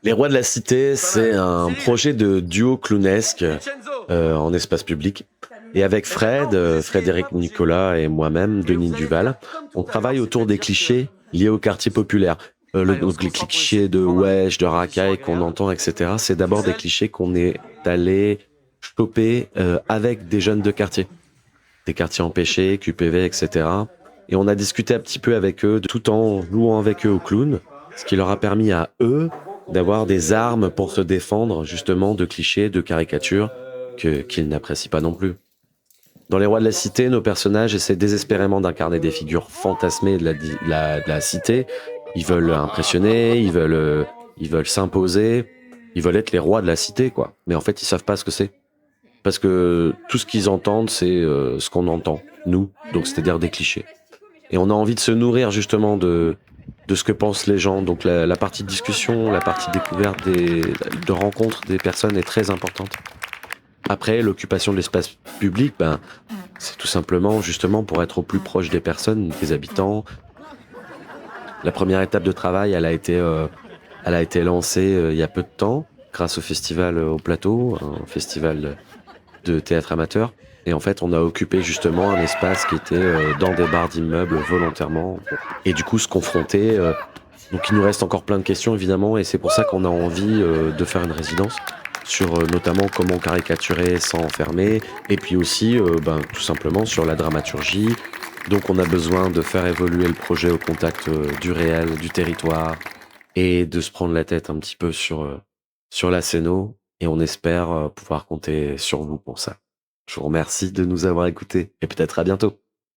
Les Rois de la Cité, c'est un projet de duo clownesque en espace public. Et avec Fred, Frédéric Nicolas et moi-même, Denis Duval, on travaille autour des clichés liés au quartier populaire. Donc les clichés de wesh, de racaille qu'on entend, etc. C'est d'abord des clichés qu'on est allé choper avec des jeunes de quartier, des quartiers empêchés, QPV, etc. Et on a discuté un petit peu avec eux, tout en jouant avec eux au clown, ce qui leur a permis à eux d'avoir des armes pour se défendre justement de clichés, de caricatures qu'ils n'apprécient pas non plus. Dans Les Rois de la Cité, nos personnages essaient désespérément d'incarner des figures fantasmées de la cité. Ils veulent impressionner, ils veulent s'imposer, ils veulent être les rois de la cité, quoi. Mais en fait, ils savent pas ce que c'est. Parce que tout ce qu'ils entendent, c'est ce qu'on entend, nous, donc c'est-à-dire des clichés. Et on a envie de se nourrir justement de ce que pensent les gens. Donc la partie discussion, la partie découverte, de rencontre des personnes est très importante. Après, l'occupation de l'espace public, ben, c'est tout simplement justement pour être au plus proche des personnes, des habitants. La première étape de travail, elle a été lancée il y a peu de temps grâce au festival au plateau, un festival de théâtre amateur. Et en fait, on a occupé justement un espace qui était dans des barres d'immeubles volontairement. Et du coup, se confronter. Donc, il nous reste encore plein de questions, évidemment. Et c'est pour ça qu'on a envie de faire une résidence sur notamment comment caricaturer sans enfermer. Et puis aussi, ben, tout simplement, sur la dramaturgie. Donc, on a besoin de faire évoluer le projet au contact du réel, du territoire. Et de se prendre la tête un petit peu sur la scéno. Et on espère pouvoir compter sur vous pour ça. Je vous remercie de nous avoir écoutés et peut-être à bientôt.